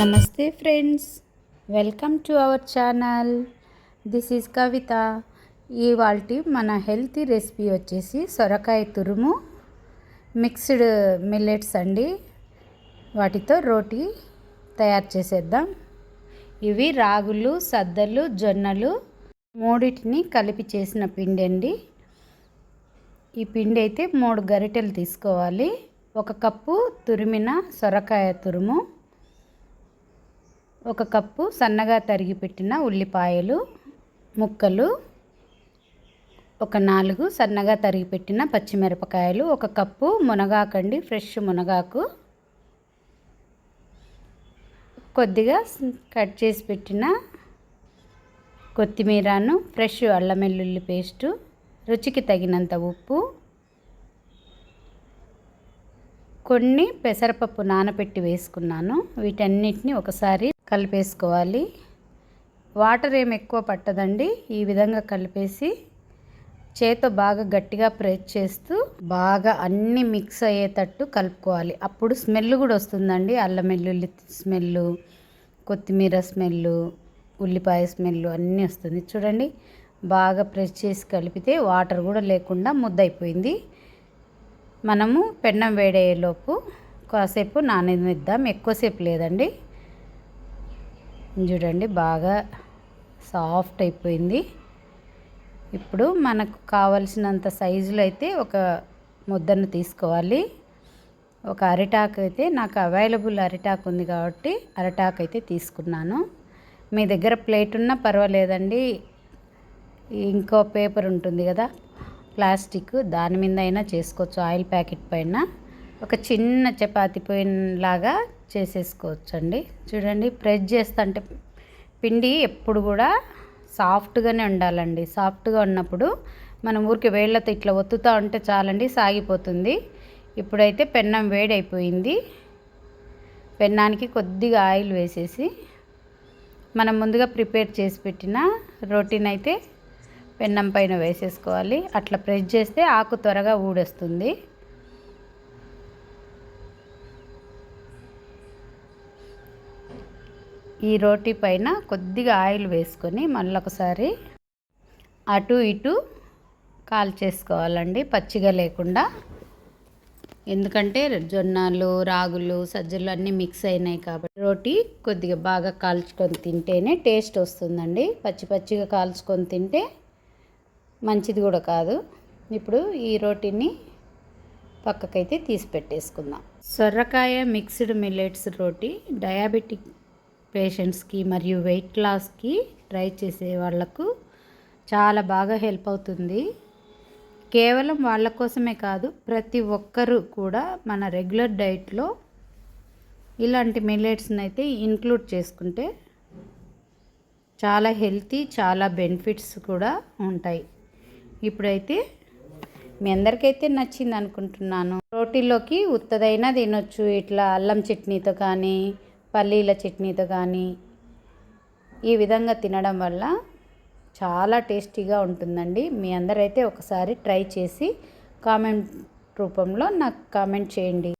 నమస్తే friends, welcome to our channel. This is Kavitha. ఇవాల్టి మన హెల్తీ రెసిపీ వచ్చేసి సొరకాయ తురుము మిక్స్డ్ మిల్లెట్స్ అండి. వాటితో రోటీ తయారు చేసేద్దాం. ఇవి రాగులు, సద్దలు, జొన్నలు మూడింటిని కలిపి చేసిన పిండి అండి. ఈ పిండి అయితే 3 గరిటెలు తీసుకోవాలి. 1 కప్పు తురిమిన సొరకాయ తురుము, 1 కప్పు సన్నగా తరిగి పెట్టిన ఉల్లిపాయలు ముక్కలు, 4 సన్నగా తరిగి పెట్టిన పచ్చిమిరపకాయలు, 1 కప్పు మునగాకు అండి, ఫ్రెష్ మునగాకు, కొద్దిగా కట్ చేసి పెట్టిన కొత్తిమీరను, ఫ్రెష్ అల్లం వెల్లుల్లి పేస్టు, రుచికి తగినంత ఉప్పు, కొన్ని పెసరపప్పు నానబెట్టి వేసుకున్నాను. వీటన్నిటిని ఒకసారి కలిపేసుకోవాలి. వాటర్ ఏమి ఎక్కువ పట్టదండి. ఈ విధంగా కలిపేసి చేతితో బాగా గట్టిగా ప్రెస్ చేస్తూ బాగా అన్నీ మిక్స్ అయ్యేటట్టు కలుపుకోవాలి. అప్పుడు స్మెల్ కూడా వస్తుందండి. అల్లం వెల్లుల్లి స్మెల్లు, కొత్తిమీర స్మెల్లు, ఉల్లిపాయ స్మెల్లు అన్నీ వస్తుంది. చూడండి, బాగా ప్రెస్ చేసి కలిపితే వాటర్ కూడా లేకుండా ముద్దయిపోయింది. మనము పెన్నం వేడయ్యేలోపు కాసేపు నాననిద్దాం. ఎక్కువసేపు లేదండి. చూడండి, బాగా సాఫ్ట్ అయిపోయింది. ఇప్పుడు మనకు కావలసినంత సైజులో అయితే ఒక ముద్దను తీసుకోవాలి. ఒక అరిటాకు అయితే నాకు అవైలబుల్ అరిటాకు ఉంది కాబట్టి అరిటాకు అయితే తీసుకున్నాను. మీ దగ్గర ప్లేట్ ఉన్నా పర్వాలేదండి. ఇంకో పేపర్ ఉంటుంది కదా, ప్లాస్టిక్, దాని మీద అయినా చేసుకోవచ్చు. ఆయిల్ ప్యాకెట్ పైన ఒక చిన్న చపాతీ లాగా చేసేసుకోవచ్చు అండి. చూడండి, ప్రెస్ చేస్తుంటే పిండి ఎప్పుడు కూడా సాఫ్ట్గానే ఉండాలండి. సాఫ్ట్గా ఉన్నప్పుడు మనం ఊరికి వేళ్ళతో ఇట్లా ఒత్తుతూ ఉంటే చాలండి, సాగిపోతుంది. ఇప్పుడైతే పెన్నం వేడైపోయింది. పెన్నానికి కొద్దిగా ఆయిల్ వేసేసి మనం ముందుగా ప్రిపేర్ చేసి పెట్టిన రోటీని అయితే పెన్నం పైన వేసేసుకోవాలి. అట్లా ప్రెస్ చేస్తే ఆకు త్వరగా ఊడొస్తుంది. ఈ రోటీ పైన కొద్దిగా ఆయిల్ వేసుకొని మళ్ళొకసారి అటు ఇటు కాల్చేసుకోవాలండి, పచ్చిగా లేకుండా. ఎందుకంటే జొన్నలు, రాగులు, సజ్జలు అన్నీ మిక్స్ అయినాయి కాబట్టి రోటీ కొద్దిగా బాగా కాల్చుకొని తింటేనే టేస్ట్ వస్తుందండి. పచ్చిగా కాల్చుకొని తింటే మంచిది కూడా కాదు. ఇప్పుడు ఈ రోటీని పక్కకైతే తీసి పెట్టేసుకుందాం. సొరకాయ మిక్స్డ్ మిల్లెట్స్ రోటీ డయాబెటిక్ పేషెంట్స్కి మరియు వెయిట్ లాస్కి ట్రై చేసే వాళ్ళకు చాలా బాగా హెల్ప్ అవుతుంది. కేవలం వాళ్ళ కోసమే కాదు, ప్రతి ఒక్కరూ కూడా మన రెగ్యులర్ డైట్లో ఇలాంటి మిల్లెట్స్ని అయితే ఇంక్లూడ్ చేసుకుంటే చాలా హెల్తీ, చాలా బెనిఫిట్స్ కూడా ఉంటాయి. ఇప్పుడైతే మీ అందరికైతే నచ్చింది అనుకుంటున్నాను. రోటీలోకి ఉత్తదైనా తినొచ్చు, ఇట్లా అల్లం చట్నీతో కానీ పల్లీల చట్నీతో కానీ. ఈ విధంగా తినడం వల్ల చాలా టేస్టీగా ఉంటుందండి. మీ అందరైతే ఒకసారి ట్రై చేసి కామెంట్ రూపంలో నాకు కామెంట్ చేయండి.